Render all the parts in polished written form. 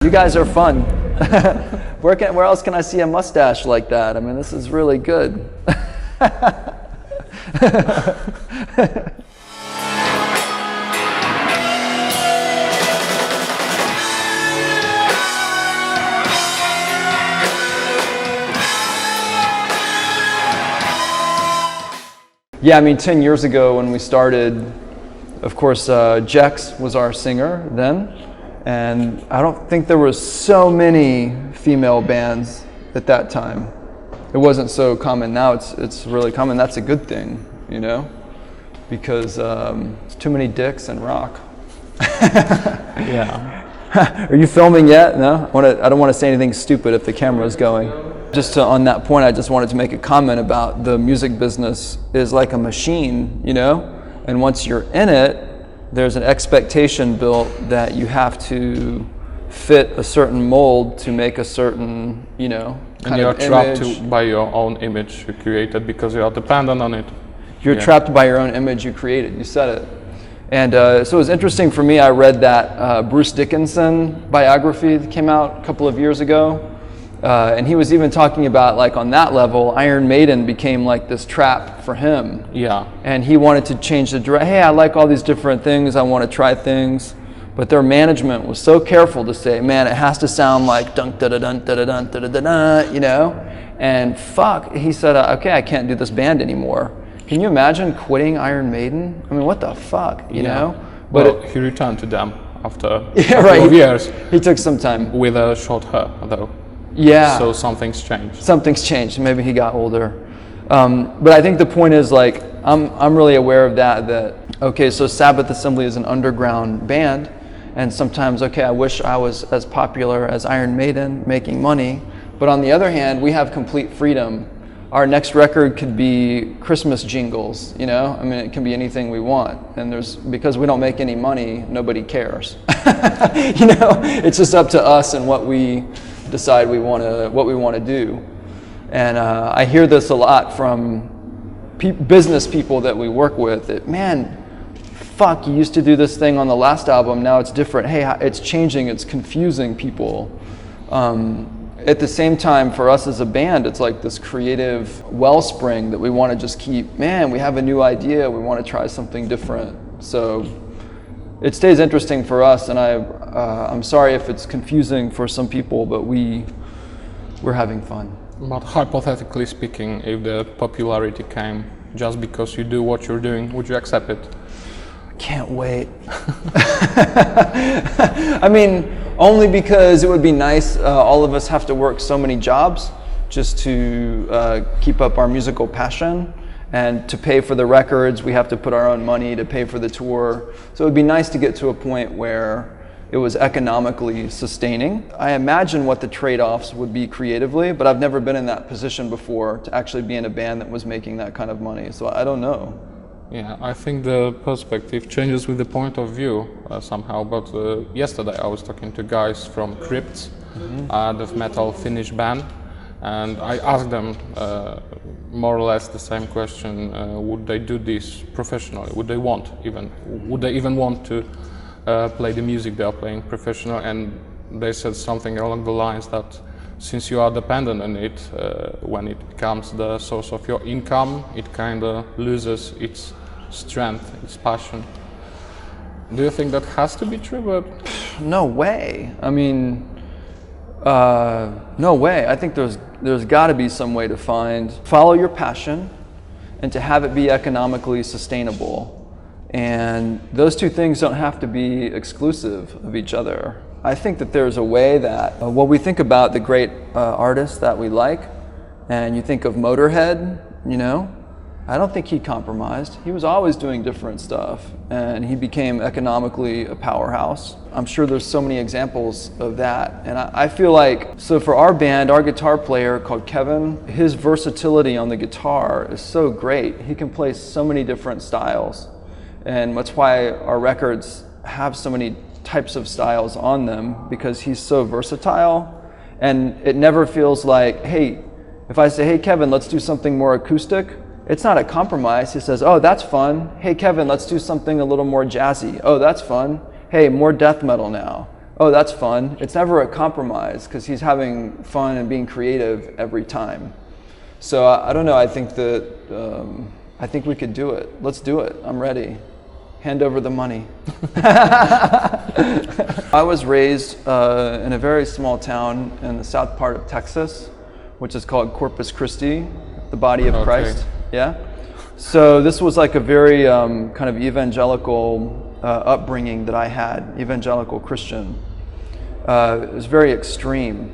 You guys are fun. Where else can I see a mustache like that? I mean, this is really good. Yeah, I mean, 10 years ago when we started, of course, Jex was our singer then, and I don't think there was so many female bands at that time. It wasn't so common. Now it's really common. That's a good thing, you know, because it's too many dicks in rock. Yeah. Are you filming yet? No? I don't want to say anything stupid if the camera's going. On that point, I just wanted to make a comment about the music business is like a machine, you know? And once you're in it, there's an expectation built that you have to fit a certain mold to make a certain, you know, kind of image. And you're trapped by your own image you created because you are dependent on it. You're trapped by your own image you created. You said it. And so it was interesting for me. I read that Bruce Dickinson biography that came out a couple of years ago. And he was even talking about, like, on that level, Iron Maiden became like this trap for him. Yeah. And he wanted to change the direction. Hey, I like all these different things. I want to try things. But their management was so careful to say, man, it has to sound like dun da da dun da da dun da da da da, you know? And fuck, he said, okay, I can't do this band anymore. Can you imagine quitting Iron Maiden? I mean, what the fuck, you know? But he returned to them after a couple of years. He took some time. With a short hair, though. Yeah. So something's changed. Something's changed. Maybe he got older. But I think the point is, like, I'm really aware of that, okay, so Sabbath Assembly is an underground band, and sometimes, okay, I wish I was as popular as Iron Maiden, making money, but on the other hand, we have complete freedom. Our next record could be Christmas jingles, you know? I mean, it can be anything we want, and because we don't make any money, nobody cares. You know, it's just up to us and what we decide what we want to do. And I hear this a lot from business people that we work with, that, man, fuck, you used to do this thing on the last album, now it's different. Hey, it's changing, it's confusing people. At the same time, for us as a band, it's like this creative wellspring that we want to just keep, man, we have a new idea, we want to try something different. So it stays interesting for us, and I'm sorry if it's confusing for some people, but we're having fun. But hypothetically speaking, if the popularity came just because you do what you're doing, would you accept it? Can't wait. I mean, only because it would be nice. All of us have to work so many jobs just to keep up our musical passion. And to pay for the records, we have to put our own money to pay for the tour. So it would be nice to get to a point where it was economically sustaining. I imagine what the trade-offs would be creatively, but I've never been in that position before to actually be in a band that was making that kind of money. So I don't know. Yeah, I think the perspective changes with the point of view somehow. But yesterday I was talking to guys from Crypt, the metal Finnish band, and I asked them more or less the same question: would they do this professionally? Would they even want to play the music they are playing professionally? And they said something along the lines that since you are dependent on it, when it becomes the source of your income, it kind of loses its strength, its passion. Do you think that has to be true? But no way. I mean, no way. I think there's got to be some way to follow your passion and to have it be economically sustainable. And those two things don't have to be exclusive of each other. I think that there's a way that, we think about the great artists that we like, and you think of Motorhead, you know, I don't think he compromised. He was always doing different stuff, and he became economically a powerhouse. I'm sure there's so many examples of that, and I feel like, so for our band, our guitar player called Kevin, his versatility on the guitar is so great. He can play so many different styles, and that's why our records have so many types of styles on them, because he's so versatile, and it never feels like, hey, if I say, hey Kevin, let's do something more acoustic, it's not a compromise. He says, oh, that's fun. Hey Kevin, let's do something a little more jazzy. Oh, that's fun. Hey, more death metal now. oh, that's fun. It's never a compromise because he's having fun and being creative every time. So I don't know. I think that I think we could do it. Let's do it. I'm ready. Hand over the money. I was raised in a very small town in the south part of Texas, which is called Corpus Christi, the body of Christ. Yeah. So this was like a very kind of evangelical upbringing that I had, evangelical Christian. It was very extreme.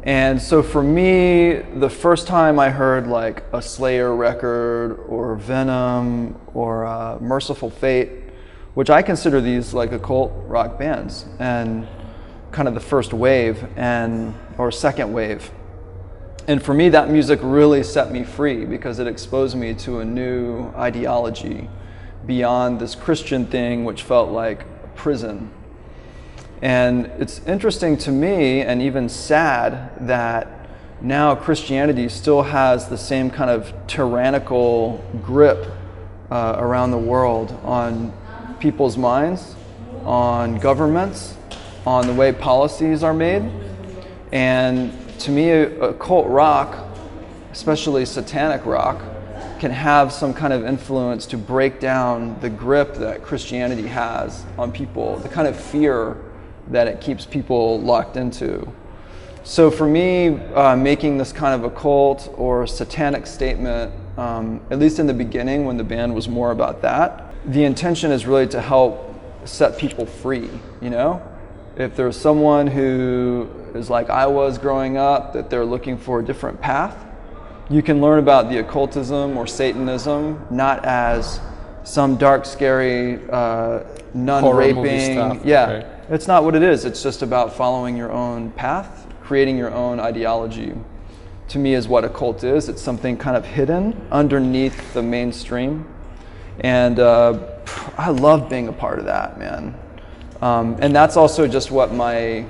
And so for me, the first time I heard like a Slayer record or Venom or Merciful Fate, which I consider these like occult rock bands, and kind of the first wave or second wave. And for me, that music really set me free because it exposed me to a new ideology beyond this Christian thing, which felt like a prison. And it's interesting to me, and even sad, that now Christianity still has the same kind of tyrannical grip around the world on people's minds, on governments, on the way policies are made. And to me, occult rock, especially satanic rock, can have some kind of influence to break down the grip that Christianity has on people, the kind of fear that it keeps people locked into. So for me, making this kind of occult or satanic statement, at least in the beginning when the band was more about that, the intention is really to help set people free, you know? If there's someone who is like I was growing up, that they're looking for a different path, you can learn about the occultism or Satanism not as some dark, scary, nun horror raping. movie stuff. Yeah, Okay. It's not what it is. It's just about following your own path, creating your own ideology. To me, is what a cult is. It's something kind of hidden underneath the mainstream, and I love being a part of that, man. And that's also just what I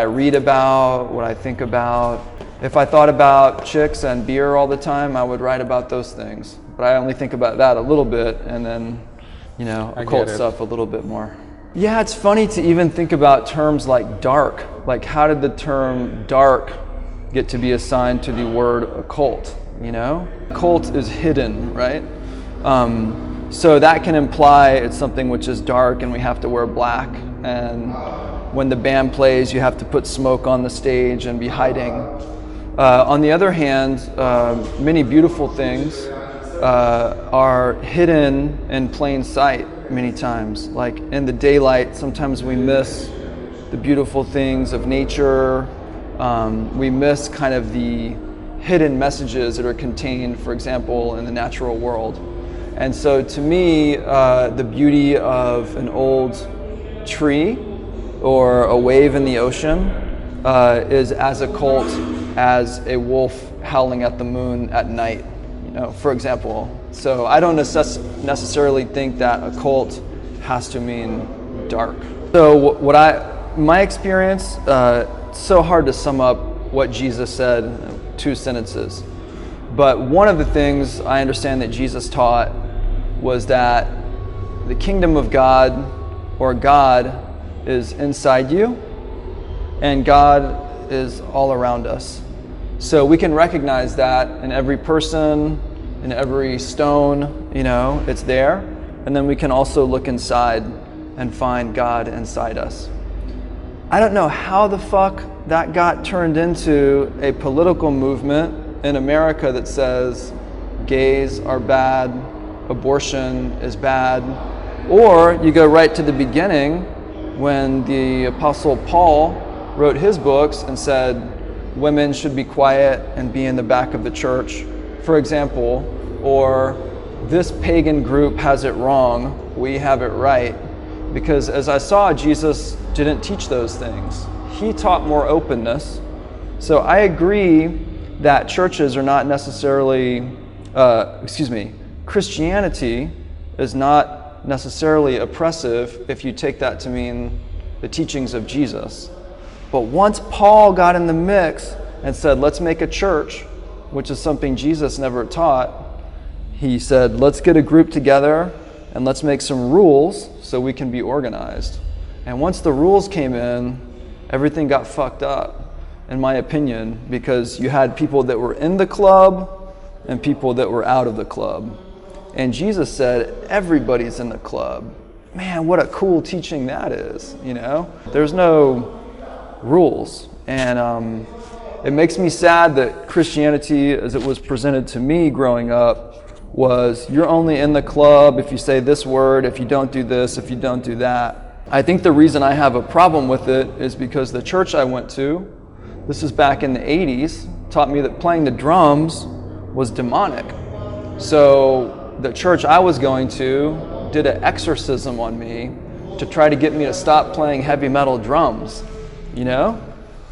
read about, what I think about. If I thought about chicks and beer all the time, I would write about those things. But I only think about that a little bit, and then, you know, occult stuff a little bit more. Yeah, it's funny to even think about terms like dark. Like, how did the term dark get to be assigned to the word occult, you know? Occult is hidden, right? So that can imply it's something which is dark and we have to wear black. And when the band plays, you have to put smoke on the stage and be hiding. On the other hand, many beautiful things are hidden in plain sight many times. Like in the daylight, sometimes we miss the beautiful things of nature. We miss kind of the hidden messages that are contained, for example, in the natural world. And so to me, the beauty of an old tree or a wave in the ocean is as occult as a wolf howling at the moon at night, you know, for example. So I don't necessarily think that occult has to mean dark. So my experience, it's so hard to sum up what Jesus said in 2 sentences. But one of the things I understand that Jesus taught was that the kingdom of God, or God, is inside you, and God is all around us. So we can recognize that in every person, in every stone, you know, it's there. And then we can also look inside and find God inside us. I don't know how the fuck that got turned into a political movement in America that says gays are bad, abortion is bad. Or you go right to the beginning when the Apostle Paul wrote his books and said women should be quiet and be in the back of the church, for example, or this pagan group has it wrong, we have it right. Because as I saw, Jesus didn't teach those things. He taught more openness. So I agree that churches are not necessarily, Christianity is not necessarily oppressive if you take that to mean the teachings of Jesus. But once Paul got in the mix and said, let's make a church, which is something Jesus never taught, he said, let's get a group together and let's make some rules so we can be organized. And once the rules came in, everything got fucked up, in my opinion, because you had people that were in the club and people that were out of the club. And Jesus said, everybody's in the club. Man, what a cool teaching that is, you know? There's no rules. And it makes me sad that Christianity, as it was presented to me growing up, was you're only in the club if you say this word, if you don't do this, if you don't do that. I think the reason I have a problem with it is because the church I went to, this is back in the 80s, taught me that playing the drums was demonic. So the church I was going to did an exorcism on me to try to get me to stop playing heavy metal drums, you know?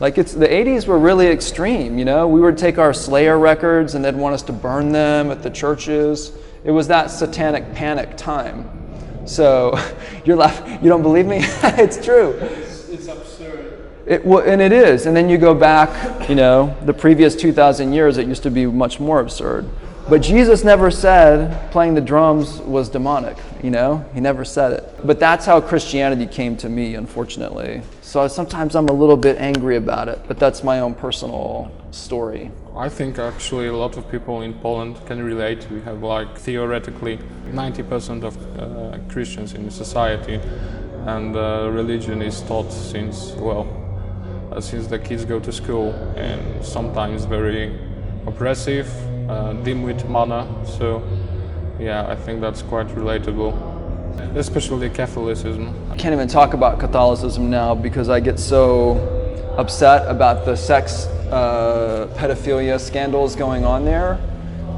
Like it's the 80s were really extreme, you know? We would take our Slayer records and they'd want us to burn them at the churches. It was that satanic panic time. So you're laughing, you don't believe me? It's true. It's absurd. And it is. And then you go back, you know, the previous 2,000 years, it used to be much more absurd. But Jesus never said playing the drums was demonic, you know? He never said it. But that's how Christianity came to me, unfortunately. So sometimes I'm a little bit angry about it, but that's my own personal story. I think actually a lot of people in Poland can relate. We have like theoretically 90% of Christians in the society, and religion is taught since the kids go to school, and sometimes very oppressive, dim-wit manner. So yeah, I think that's quite relatable, especially Catholicism. I can't even talk about Catholicism now because I get so upset about the sex pedophilia scandals going on there,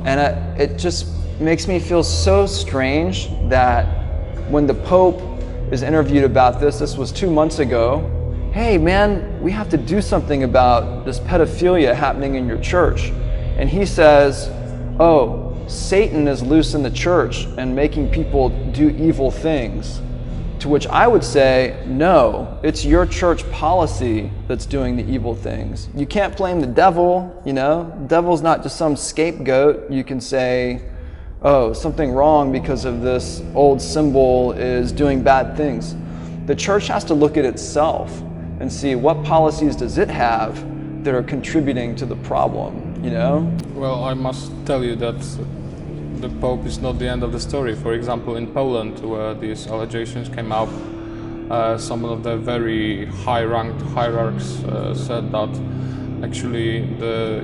and it just makes me feel so strange that when the Pope is interviewed about this was 2 months ago, hey man, we have to do something about this pedophilia happening in your church. And he says, oh, Satan is loose in the church and making people do evil things. To which I would say, no, it's your church policy that's doing the evil things. You can't blame the devil, you know? The devil's not just some scapegoat. You can say, oh, something wrong because of this old symbol is doing bad things. The church has to look at itself and see what policies does it have that are contributing to the problem, you know? Well, I must tell you that the Pope is not the end of the story. For example, in Poland, where these allegations came out, some of the very high-ranked hierarchs said that actually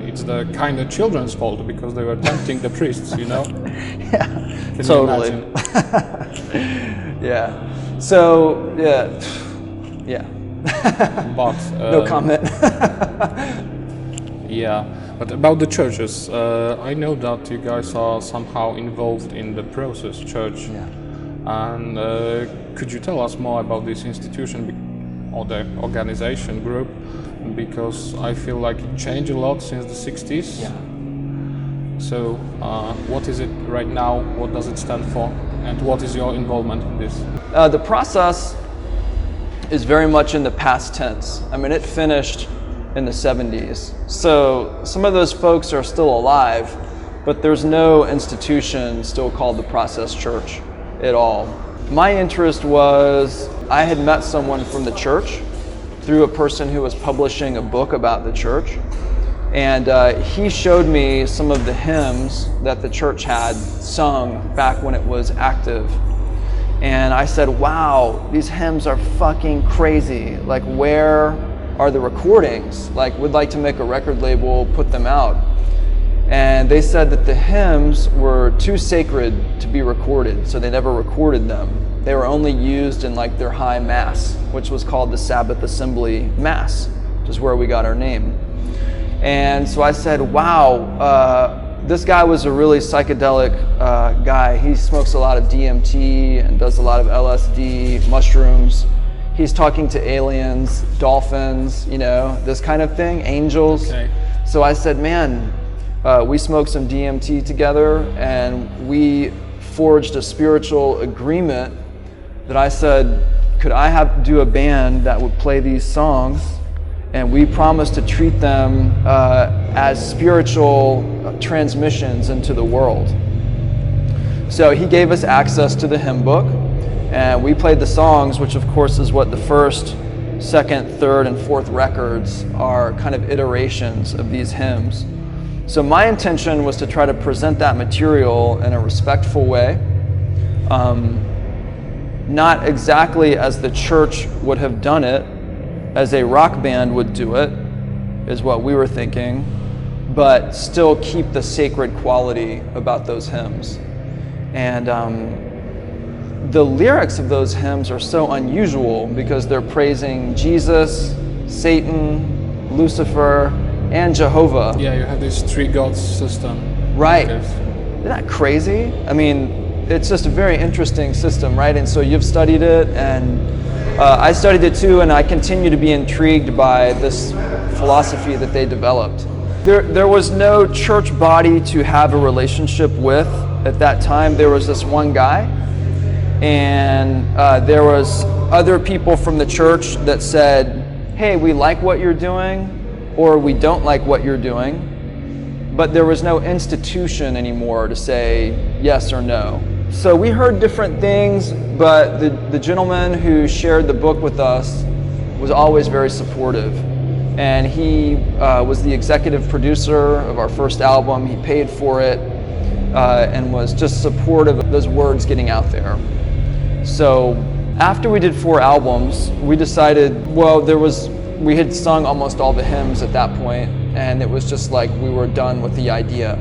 it's the kind of children's fault because they were tempting the priests, you know? Yeah, Can totally. you imagine? Yeah. So, yeah. But no comment. Yeah, but about the churches, I know that you guys are somehow involved in the Process Church. Yeah. And could you tell us more about this institution or the organization group? Because I feel like it changed a lot since the 60s. Yeah. So what is it right now? What does it stand for? And what is your involvement in this? The process is very much in the past tense. I mean, it finished in the 70s. So some of those folks are still alive, but there's no institution still called the Process Church at all. My interest was, I had met someone from the church through a person who was publishing a book about the church. And he showed me some of the hymns that the church had sung back when it was active. And I said, wow, these hymns are fucking crazy. Like, where are the recordings? Like, we'd like to make a record label, put them out. And they said that the hymns were too sacred to be recorded, so they never recorded them. They were only used in like their high mass, which was called the Sabbath Assembly Mass, which is where we got our name. And so I said, wow, this guy was a really psychedelic guy. He smokes a lot of DMT and does a lot of LSD, mushrooms. He's talking to aliens, dolphins, you know, this kind of thing, angels. Okay. So I said, man, we smoked some DMT together and we forged a spiritual agreement that I said, could I do a band that would play these songs, and we promised to treat them as spiritual transmissions into the world. So he gave us access to the hymn book, and we played the songs, which of course is what the first, second, third, and fourth records are, kind of iterations of these hymns. So my intention was to try to present that material in a respectful way, not exactly as the church would have done it, as a rock band would do it, is what we were thinking, but still keep the sacred quality about those hymns. And the lyrics of those hymns are so unusual because they're praising Jesus, Satan, Lucifer, and Jehovah. Yeah, you have this three gods system. Right. Isn't that crazy? I mean, it's just a very interesting system, right? And so you've studied it, and I studied it too, and I continue to be intrigued by this philosophy that they developed. There was no church body to have a relationship with at that time. There was this one guy, and there was other people from the church that said, hey, we like what you're doing, or we don't like what you're doing. But there was no institution anymore to say yes or no. So we heard different things, but the gentleman who shared the book with us was always very supportive. And he was the executive producer of our first album. He paid for it and was just supportive of those words getting out there. So after we did 4 albums, we decided, well, we had sung almost all the hymns at that point, and it was just like we were done with the idea.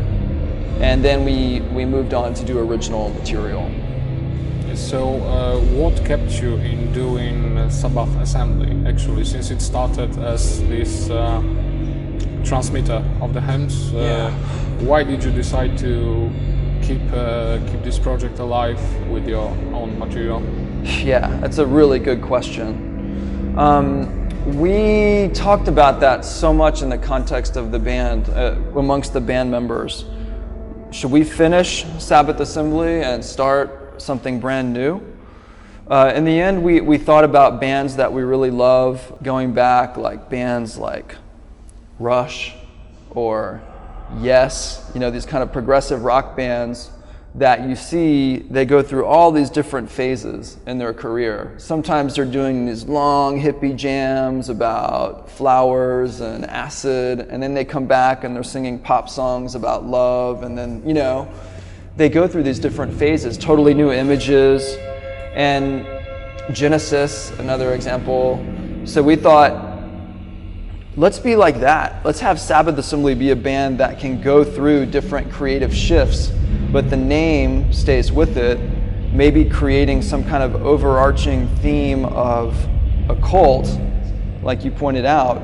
And then we moved on to do original material. So what kept you in doing Sabbath Assembly, actually, since it started as this transmitter of the hymns? Why did you decide to keep this project alive with your own material? Yeah, that's a really good question. We talked about that so much in the context of the band, amongst the band members. Should we finish Sabbath Assembly and start something brand new? In the end, we thought about bands that we really love, going back, like bands like Rush or Yes, these kind of progressive rock bands that you see, they go through all these different phases in their career. Sometimes they're doing these long hippie jams about flowers and acid, and then they come back and they're singing pop songs about love, and then, they go through these different phases, totally new images. And Genesis, another example. So we thought, let's be like that. Let's have Sabbath Assembly be a band that can go through different creative shifts, but the name stays with it, maybe creating some kind of overarching theme of a cult, like you pointed out,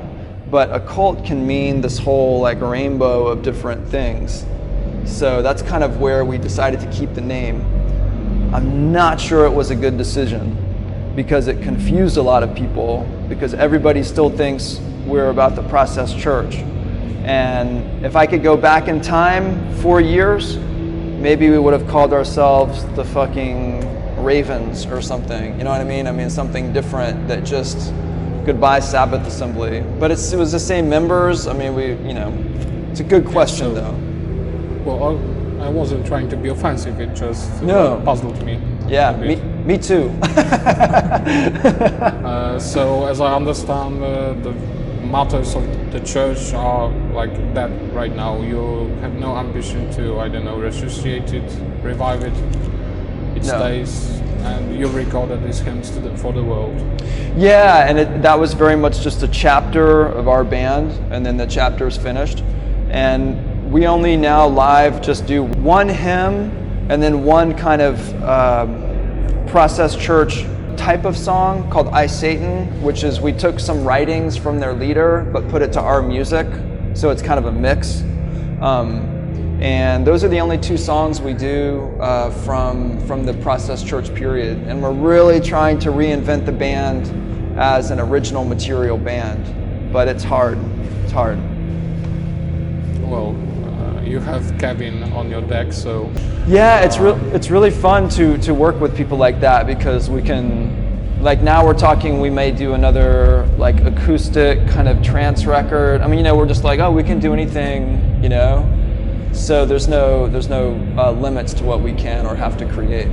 but a cult can mean this whole rainbow of different things. So that's kind of where we decided to keep the name. I'm not sure it was a good decision because it confused a lot of people, because everybody still thinks we're about the Process Church. And if I could go back in time 4 years, maybe we would have called ourselves the fucking Ravens or something. You know what I mean? I mean, something different that just, goodbye Sabbath Assembly. But it was the same members. I mean, it's a good question though. Well, I wasn't trying to be offensive, it just puzzled me. Yeah, me too. So as I understand, the matters of the church are like that right now. You have no ambition to, resuscitate it, revive it. It stays, and you recorded these hymns for the world. Yeah, and that was very much just a chapter of our band, and then the chapter is finished. And we only now live just do one hymn and then one kind of Process Church type of song called I Satan, which is we took some writings from their leader but put it to our music, so it's kind of a mix. And those are the only 2 songs we do from the Process Church period, and we're really trying to reinvent the band as an original material band, but it's hard. Well, you have Kevin on your deck, so yeah, it's really fun to work with people like that, because we can, now we're talking, we may do another acoustic kind of trance record. I mean, we're just we can do anything, so there's no limits to what we can or have to create.